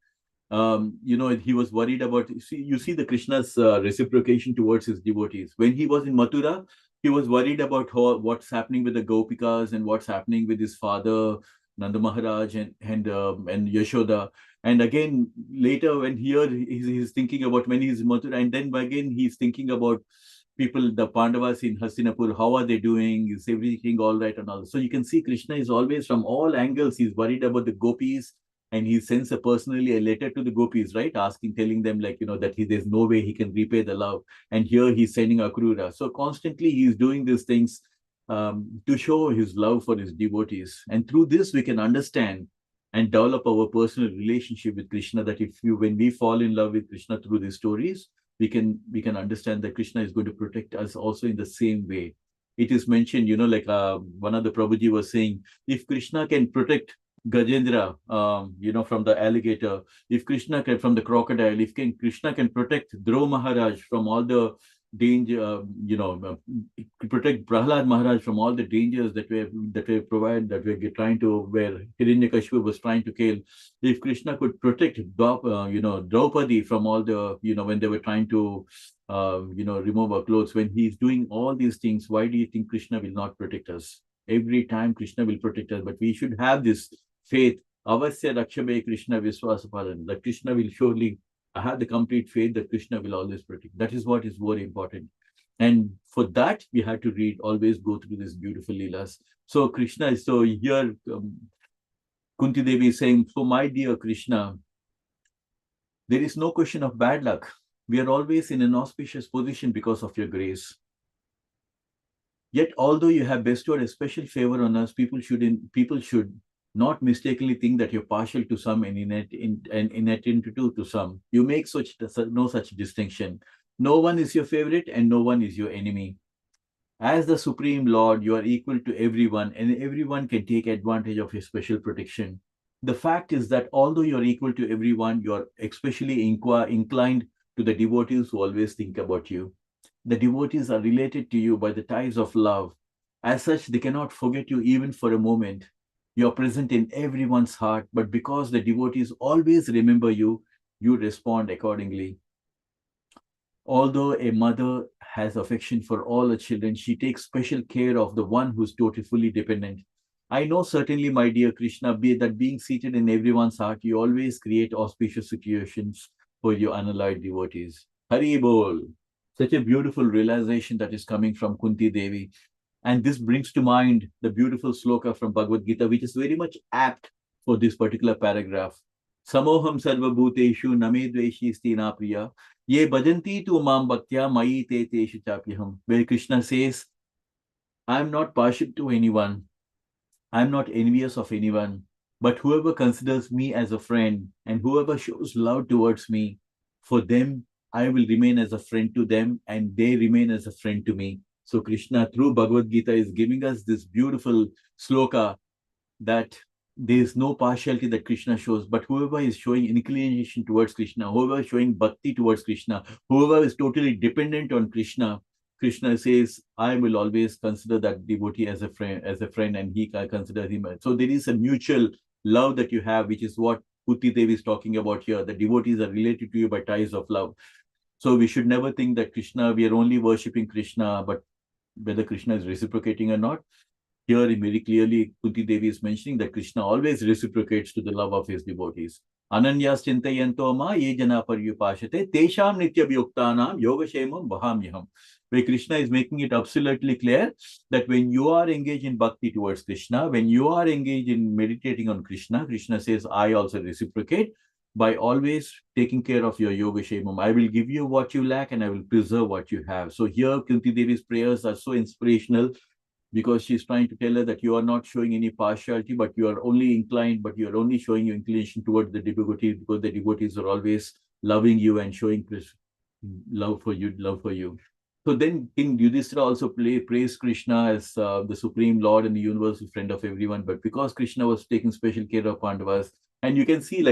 he was worried about, you see the Krishna's reciprocation towards his devotees. When he was in Mathura, he was worried about what's happening with the Gopikas and what's happening with his father, Nanda Maharaj and Yashoda. And again, later when he's thinking about when he's in Mathura, and then again he's thinking about people, the Pandavas in Hastinapur, how are they doing? Is everything all right and all? So you can see Krishna is always from all angles. He's worried about the gopis, and he sends personally a letter to the gopis, right? Telling them like, that there's no way he can repay the love. And here he's sending Akrura. So constantly he's doing these things to show his love for his devotees. And through this, we can understand and develop our personal relationship with Krishna, that when we fall in love with Krishna through these stories, we can understand that Krishna is going to protect us also in the same way. It is mentioned, like one of the Prabhuji was saying, if Krishna can protect Gajendra, from the alligator, if Krishna can from the crocodile, Krishna can protect Dhruv Maharaj from all the danger, protect Prahlad Maharaj from all the dangers that we're trying to, where Hiranyakashipu was trying to kill. If Krishna could protect, Draupadi from all the, when they were trying to, remove her clothes, when he's doing all these things, why do you think Krishna will not protect us? Every time Krishna will protect us, but we should have this faith. Avasya Rakshabe Krishna Viswasapadan. That Krishna will surely, I have the complete faith that Krishna will always protect. That is what is very important. And for that, we have to always go through this beautiful Leelas. So Krishna is, so here, Kunti Devi is saying, so my dear Krishna, there is no question of bad luck. We are always in an auspicious position because of your grace. Yet, although you have bestowed a special favor on us, people should not mistakenly think that you're partial to some and inattentive to some. You make no such distinction. No one is your favorite and no one is your enemy. As the Supreme Lord, you are equal to everyone, and everyone can take advantage of your special protection. The fact is that although you're equal to everyone, you're especially inclined to the devotees who always think about you. The devotees are related to you by the ties of love. As such, they cannot forget you even for a moment. You are present in everyone's heart, but because the devotees always remember you, you respond accordingly. Although a mother has affection for all her children, she takes special care of the one who's totally fully dependent. I know certainly, my dear Krishna, that being seated in everyone's heart, you always create auspicious situations for your unalloyed devotees. Hari Bol. Such a beautiful realization that is coming from Kunti Devi. And this brings to mind the beautiful sloka from Bhagavad Gita, which is very much apt for this particular paragraph. Samoham sarva bhuteshu name dveshi stina priya ye bhajanti tu mam bhaktya mayi te teshu chapyaham. Where Krishna says, I'm not partial to anyone. I'm not envious of anyone. But whoever considers me as a friend and whoever shows love towards me, for them, I will remain as a friend to them and they remain as a friend to me. So Krishna, through Bhagavad Gita, is giving us this beautiful sloka that there is no partiality that Krishna shows, but whoever is showing inclination towards Krishna, whoever is showing bhakti towards Krishna, whoever is totally dependent on Krishna, Krishna says, I will always consider that devotee as a friend, and he considers him. So there is a mutual love that you have, which is what Kunti Devi is talking about here. The devotees are related to you by ties of love. So we should never think that Krishna, we are only worshipping Krishna, but whether Krishna is reciprocating or not. Here, very clearly, Kunti Devi is mentioning that Krishna always reciprocates to the love of his devotees. Ananyas chintayanto ma ye jana paryupashate tesham nitya vyuktanam yogashemam vahamyaham. Where Krishna is making it absolutely clear that when you are engaged in bhakti towards Krishna, when you are engaged in meditating on Krishna, Krishna says, I also reciprocate by always taking care of your yogashemam. I will give you what you lack and I will preserve what you have. So here, Kunti Devi's prayers are so inspirational, because she's trying to tell her that you are not showing any partiality, but you are only inclined, but you are only showing your inclination towards the devotees, because the devotees are always loving you and showing love for you. So then King Yudhishthira also praised Krishna as the Supreme Lord and the universal friend of everyone. But because Krishna was taking special care of Pandavas, and you can see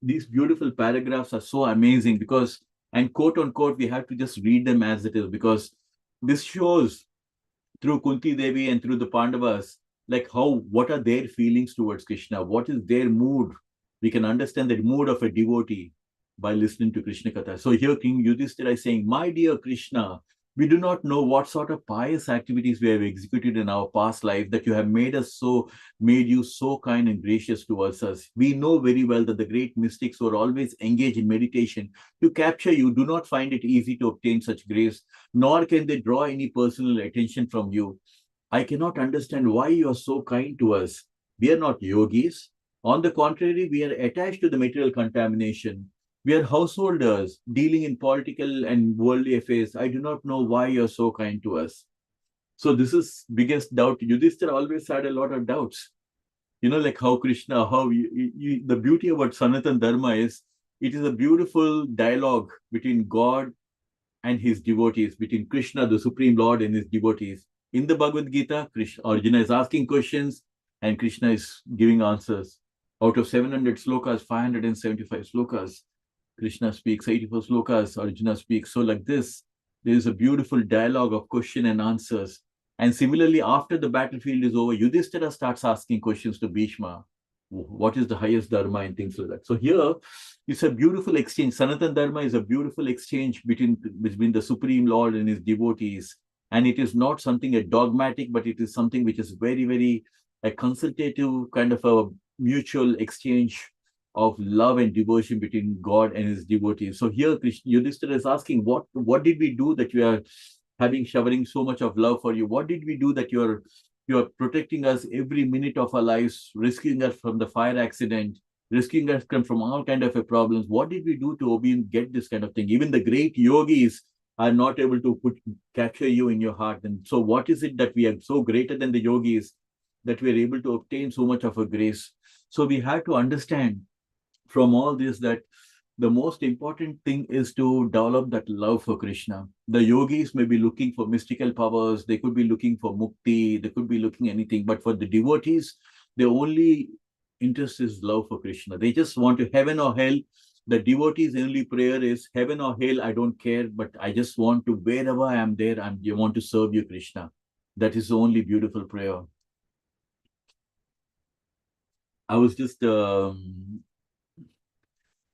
these beautiful paragraphs are so amazing because, and quote unquote, we have to just read them as it is, because this shows through Kunti Devi and through the Pandavas, what are their feelings towards Krishna? What is their mood? We can understand the mood of a devotee by listening to Krishna Katha. So here King Yudhishthira is saying, my dear Krishna, we do not know what sort of pious activities we have executed in our past life that you have made you so kind and gracious towards us. We know very well that the great mystics who are always engaged in meditation to capture you do not find it easy to obtain such grace, nor can they draw any personal attention from you. I cannot understand why you are so kind to us. We are not yogis. On the contrary, we are attached to the material contamination. We are householders dealing in political and worldly affairs. I do not know why you're so kind to us. So this is biggest doubt. Yudhishthira always had a lot of doubts. Like how Krishna, the beauty about Sanatan Dharma is, it is a beautiful dialogue between God and his devotees, between Krishna, the Supreme Lord, and his devotees. In the Bhagavad Gita, Arjuna is asking questions and Krishna is giving answers. Out of 700 slokas, 575 slokas, Krishna speaks, 84 slokas, Arjuna speaks. So like this, there is a beautiful dialogue of question and answers. And similarly, after the battlefield is over, Yudhishthira starts asking questions to Bhishma. What is the highest dharma and things like that. So here, it's a beautiful exchange. Sanatan Dharma is a beautiful exchange between the Supreme Lord and his devotees. And it is not something a dogmatic, but it is something which is very, very a consultative kind of a mutual exchange of love and devotion between God and his devotees. So here, Yudhishthira is asking, what did we do that you are showering so much of love for you? What did we do that you are protecting us every minute of our lives, rescuing us from the fire accident, rescuing us from all kind of problems? What did we do to get this kind of thing? Even the great yogis are not able to capture you in your heart. And so what is it that we are so greater than the yogis that we are able to obtain so much of a grace? So we have to understand from all this that the most important thing is to develop that love for Krishna. The yogis may be looking for mystical powers, they could be looking for mukti, they could be looking anything, but for the devotees, their only interest is love for Krishna. They just want to heaven or hell. The devotees' only prayer is heaven or hell, I don't care, but I just want to, wherever I am there, I want to serve you, Krishna. That is the only beautiful prayer. I was just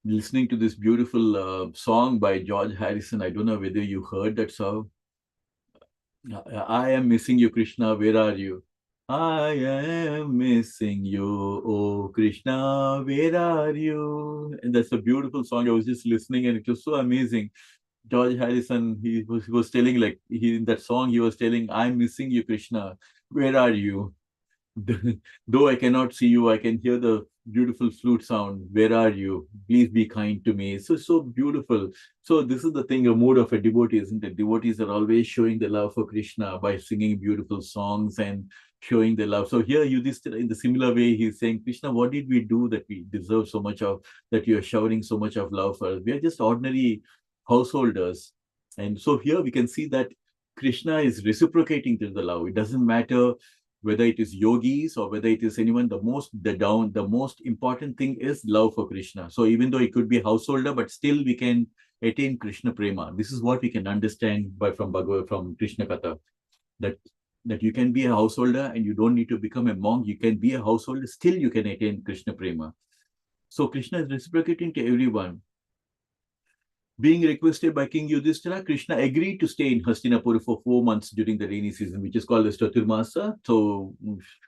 listening to this beautiful song by George Harrison. I don't know whether you heard that song. I am missing you, Krishna. Where are you? I am missing you, oh Krishna. Where are you? And that's a beautiful song. I was just listening, and it was so amazing. George Harrison, he was telling, like, in that song, he was telling, I'm missing you, Krishna. Where are you? Though I cannot see you, I can hear the beautiful flute sound. Where are you? Please be kind to me. So beautiful. So this is the thing, a mood of a devotee, isn't it? Devotees are always showing the love for Krishna by singing beautiful songs and showing the love. So here, Yudhishthira, in the similar way, he's saying, Krishna, what did we do that we deserve so much of, that you are showering so much of love for us? We are just ordinary householders. And so here we can see that Krishna is reciprocating to the love. It doesn't matter whether it is yogis or whether it is anyone, the most important thing is love for Krishna. So even though it could be a householder, but still we can attain Krishna prema. This is what we can understand from Krishna Katha, that you can be a householder and you don't need to become a monk. You can be a householder, still you can attain Krishna prema. So Krishna is reciprocating to everyone. Being requested by King Yudhishthira, Krishna agreed to stay in Hastinapur for 4 months during the rainy season, which is called as Chaturmasa. So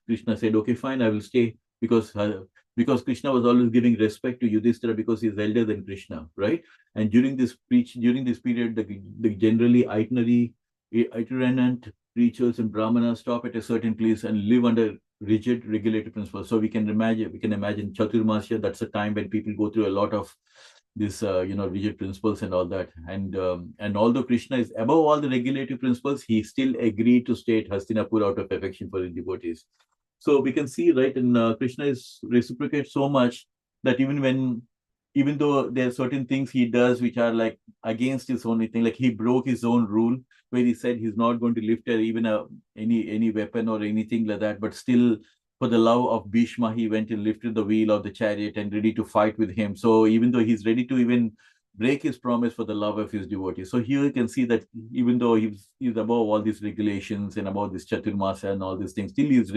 Krishna said, okay, fine, I will stay, because Krishna was always giving respect to Yudhishthira because he's elder than Krishna, right? And during this period, the generally itinerant preachers and brahmanas stop at a certain place and live under rigid regulated principles. So we can imagine Chaturmasya, that's a time when people go through a lot of this rigid principles and all that, and although Krishna is above all the regulative principles, he still agreed to stay at Hastinapur out of affection for his devotees. So we can see, right, and Krishna is reciprocate so much that even though there are certain things he does which are like against his own thing, like he broke his own rule where he said he's not going to lift any weapon or anything like that, but still, for the love of Bhishma, he went and lifted the wheel of the chariot and ready to fight with him. So even though he's ready to even break his promise for the love of his devotees. So here you can see that even though he's above all these regulations and about this Chaturmasa and all these things, still he's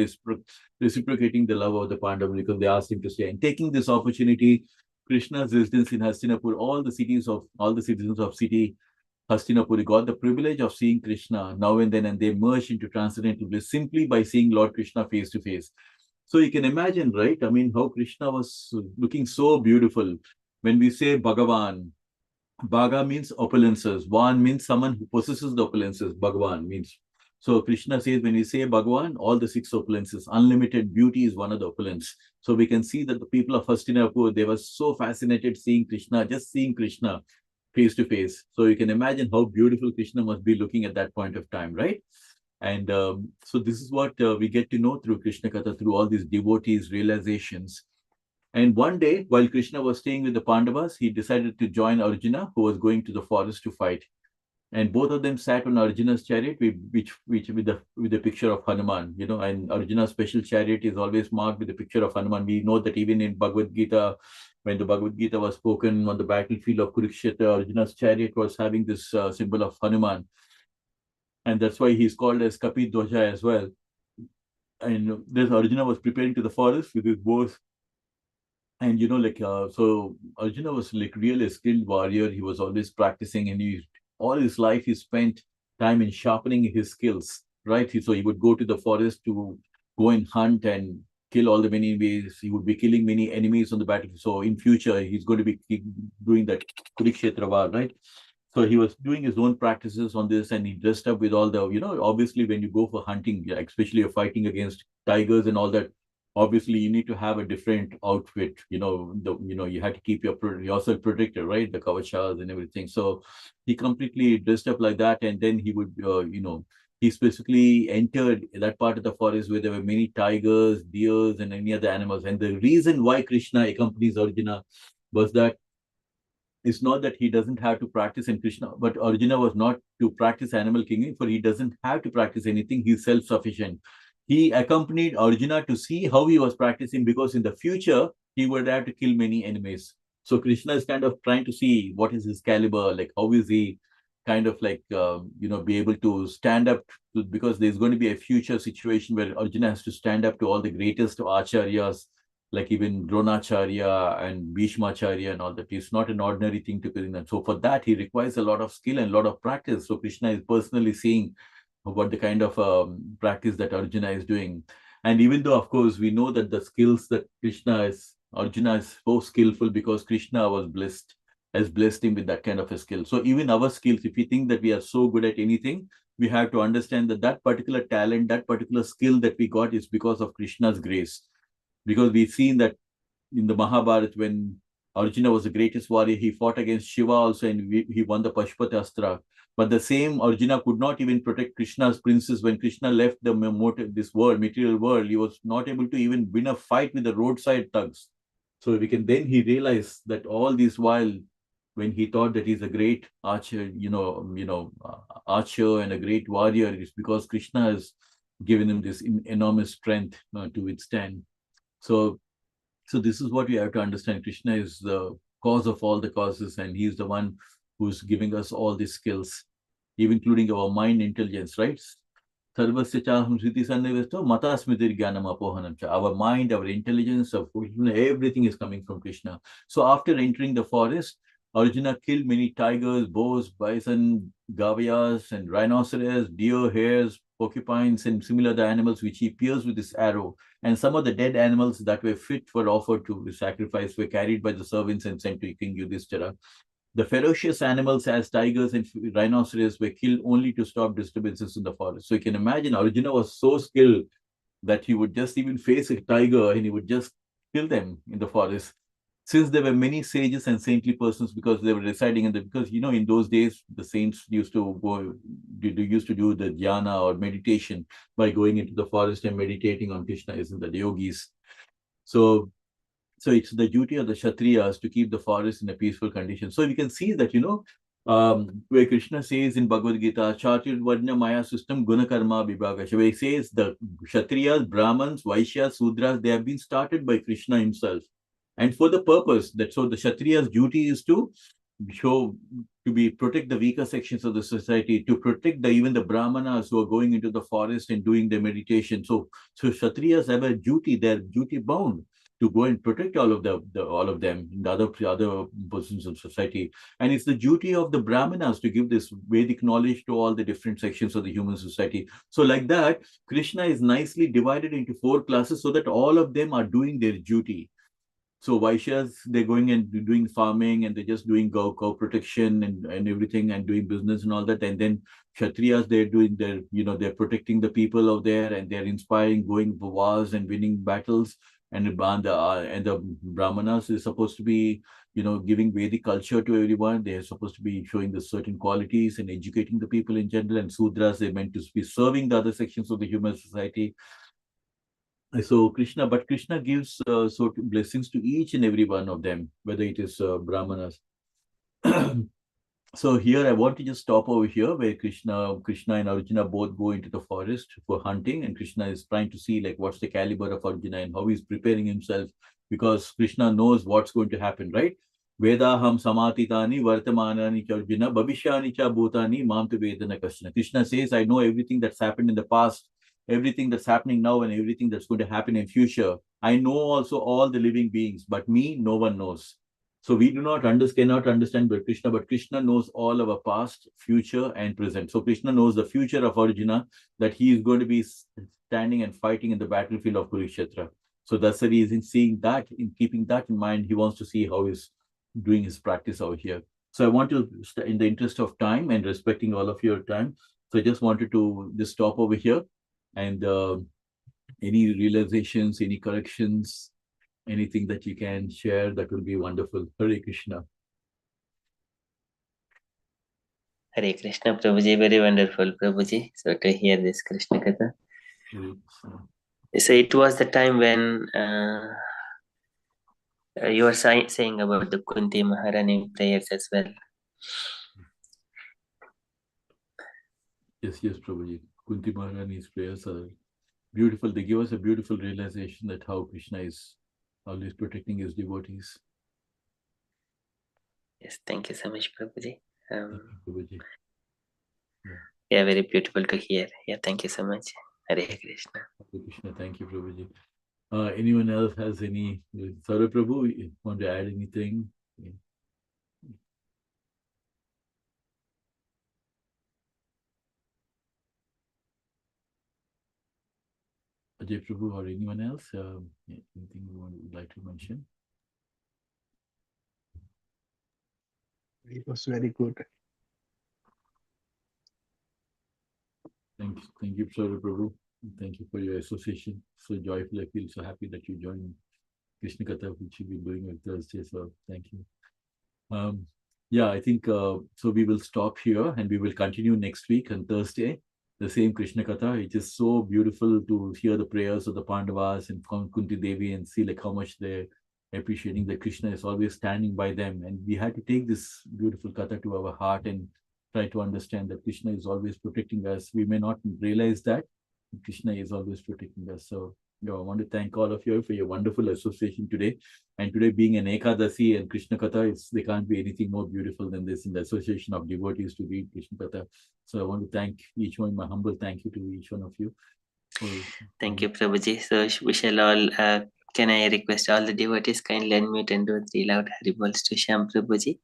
reciprocating the love of the Pandavas because they asked him to stay. And taking this opportunity, Krishna's residence in Hastinapur, all the citizens of city Hastinapur got the privilege of seeing Krishna now and then, and they merged into transcendental bliss simply by seeing Lord Krishna face to face. So you can imagine, right? I mean, how Krishna was looking so beautiful. When we say Bhagavan, Bhaga means opulences. Van means someone who possesses the opulences. Bhagavan means So Krishna says, when we say Bhagavan, all the six opulences, unlimited beauty is one of the opulence. So we can see that the people of Hastinapur, they were so fascinated seeing Krishna, just seeing Krishna face to face. So you can imagine how beautiful Krishna must be looking at that point of time, right? And so this is what we get to know through Krishna Katha, through all these devotees' realizations. And one day, while Krishna was staying with the Pandavas, he decided to join Arjuna, who was going to the forest to fight. And both of them sat on Arjuna's chariot, which with the picture of Hanuman, you know. And Arjuna's special chariot is always marked with the picture of Hanuman. We know that even in Bhagavad Gita, when the Bhagavad Gita was spoken on the battlefield of Kurukshetra, Arjuna's chariot was having this symbol of Hanuman, and that's why he's called as Kapi Dwaja as well. And this Arjuna was preparing to the forest with his bows. And you know, so Arjuna was like really a skilled warrior. He was always practicing, and all his life he spent time in sharpening his skills, right? So he would go to the forest to go and hunt and kill all the many enemies. He would be killing many enemies on the battlefield. So in future, he's going to be doing that Kurukshetra war, right? So he was doing his own practices on this, and he dressed up with all the, you know, obviously when you go for hunting, especially you're fighting against tigers and all that, obviously you need to have a different outfit. You had to keep yourself protected, right? The kavachas and everything. So he completely dressed up like that, and then he would, he specifically entered that part of the forest where there were many tigers, deers, and any other animals. And the reason why Krishna accompanies Arjuna was that it's not that he doesn't have to practice in Krishna, but Arjuna was not to practice animal kinging, for he doesn't have to practice anything. He's self-sufficient. He accompanied Arjuna to see how he was practicing, because in the future, he would have to kill many enemies. So Krishna is kind of trying to see what is his caliber, like how is he kind of like, be able to stand up to, because there's going to be a future situation where Arjuna has to stand up to all the greatest acharyas, like even Dronacharya and Bhishmacharya and all that. It's not an ordinary thing to do. So for that, he requires a lot of skill and a lot of practice. So Krishna is personally seeing what the kind of practice that Arjuna is doing. And even though, of course, we know that the skills that Arjuna is so skillful because Krishna has blessed him with that kind of a skill. So even our skills, if we think that we are so good at anything, we have to understand that that particular talent, that particular skill that we got is because of Krishna's grace. Because we've seen that in the Mahabharata, when Arjuna was the greatest warrior, he fought against Shiva also, and he won the Pashupati Astra. But the same Arjuna could not even protect Krishna's princess. When Krishna left this world, material world, he was not able to even win a fight with the roadside thugs. So he realized that all this while, when he thought that he's a great archer, archer and a great warrior, it's because Krishna has given him this enormous strength to withstand. So this is what we have to understand. Krishna is the cause of all the causes, and he's the one who's giving us all these skills, even including our mind intelligence, right? Our mind, our intelligence, everything is coming from Krishna. So after entering the forest, Arjuna killed many tigers, boars, bison, gavayas, and rhinoceros, deer, hares, porcupines, and similar other animals which he pierced with his arrow. And some of the dead animals that were fit for offered to sacrifice were carried by the servants and sent to King Yudhishthira. The ferocious animals, as tigers and rhinoceros, were killed only to stop disturbances in the forest. So you can imagine Arjuna was so skilled that he would just even face a tiger and he would just kill them in the forest. Since there were many sages and saintly persons, because they were residing because in those days the saints used to do the dhyana or meditation by going into the forest and meditating on Krishna, isn't that, the yogis? So it's the duty of the Kshatriyas to keep the forest in a peaceful condition. So we can see that, where Krishna says in Bhagavad Gita, Chatur Varna Maya System Gunakarma Vibhaga, where he says the Kshatriyas, Brahmins, Vaishyas, Sudras, they have been started by Krishna himself. And for the purpose that, so the Kshatriya's duty is to protect the weaker sections of the society, to protect even the Brahmanas who are going into the forest and doing their meditation. So Kshatriyas have a duty, they're duty bound to go and protect all of them, the other persons of society. And it's the duty of the Brahmanas to give this Vedic knowledge to all the different sections of the human society. So like that, Krishna is nicely divided into 4 classes so that all of them are doing their duty. So Vaishyas, they're going and doing farming and they're just doing cow protection and everything and doing business and all that. And then Kshatriyas, they're doing their, they're protecting the people out there and they're inspiring, going for wars and winning battles. And the Brahmanas is supposed to be, giving Vedic culture to everyone. They're supposed to be showing the certain qualities and educating the people in general. And Sudras, they're meant to be serving the other sections of the human society. So Krishna gives sort of blessings to each and every one of them, whether it is Brahmanas. So here I want to just stop over here where Krishna and Arjuna both go into the forest for hunting, and Krishna is trying to see like what's the caliber of Arjuna and how he's preparing himself, because Krishna knows what's going to happen, right? Vedaham samatitani vartamanani cha Arjuna bhavishyani cha bhutani mam tu vedana kashna. Krishna says, I know everything that's happened in the past, everything that's happening now, and everything that's going to happen in future. I know also all the living beings, but me, no one knows. So we cannot understand but Krishna knows all our past, future, and present. So Krishna knows the future of Arjuna, that he is going to be standing and fighting in the battlefield of Kurukshetra. So that's the reason, seeing that, in keeping that in mind, he wants to see how he's doing his practice over here. So I want to, in the interest of time and respecting all of your time, so I just wanted to just stop over here. And any realizations, any corrections, anything that you can share, that will be wonderful. Hare Krishna. Hare Krishna, Prabhuji. Very wonderful, Prabhuji. So to hear this Krishna Katha. So it was the time when you were saying about the Kunti Maharani prayers as well. Yes, Prabhuji. Kunti Maharani's prayers are beautiful. They give us a beautiful realization that how Krishna is always protecting his devotees. Yes, thank you so much, Prabhuji. Prabhuji. Yeah, very beautiful to hear. Yeah, thank you so much. Hare Krishna. Hare Krishna. Thank you, Prabhuji. Anyone else has any? Sarva Prabhu, you want to add anything? Ajay Prabhu or anyone else? Anything you would like to mention? It was very good. Thank you, Sarva Prabhu. Thank you for your association. So joyful. I feel so happy that you joined Krishna Katha, which you've been doing on Thursday. So thank you. Yeah, I think so. We will stop here and we will continue next week on Thursday. The same Krishna Katha. It is so beautiful to hear the prayers of the Pandavas and Kunti Devi and see like how much they're appreciating that Krishna is always standing by them. And we had to take this beautiful Katha to our heart and try to understand that Krishna is always protecting us. We may not realize that Krishna is always protecting us. So I want to thank all of you for your wonderful association today. And today being an Ekadasi and Krishna Katha, there can't be anything more beautiful than this in the association of devotees to read Krishna Katha. So I want to thank each one, my humble thank you to each one of you. Thank you, Prabhuji. So we shall all, can I request all the devotees kindly unmute and do 3 loud Haribols to Shyam Prabhuji?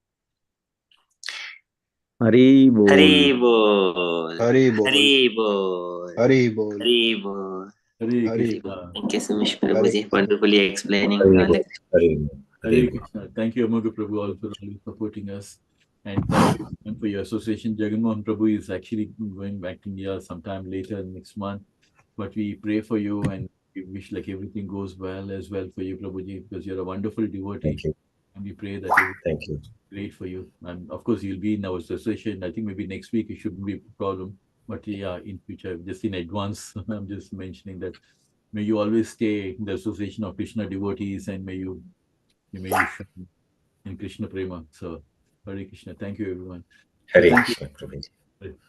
Hari Bol. Hari Bol. Hari Bol. Hari Bol. Hari Bol. Hari Bol. Hare Hari Krishna. Thank you so much, Hare Prabhuji, Krishna. wonderfully explaining Hari all the Bol. Hari Bol. Hare Krishna. Thank you, Amaga Prabhu, also for always supporting us. And thank you and for your association. Jaganmohan Prabhu is actually going back to India sometime later next month. But we pray for you and we wish like everything goes well as well for you, Prabhuji, because you're a wonderful devotee. Thank you. And we pray that it Thank you. great for you. And of course, you'll be in our association. I think maybe next week it shouldn't be a problem. But yeah, in future, just in advance, I'm just mentioning that may you always stay in the association of Krishna devotees and may you shine in Krishna Prema. So, Hare Krishna. Thank you, everyone. Hare Thank Krishna, Prabhuji.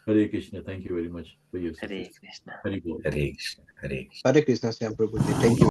Hare Krishna. Thank you very much for your Hare association. Krishna. Hare Bol. Hare Krishna. Hare Krishna. Hare Krishna, Shyam Prabhuji. Thank you.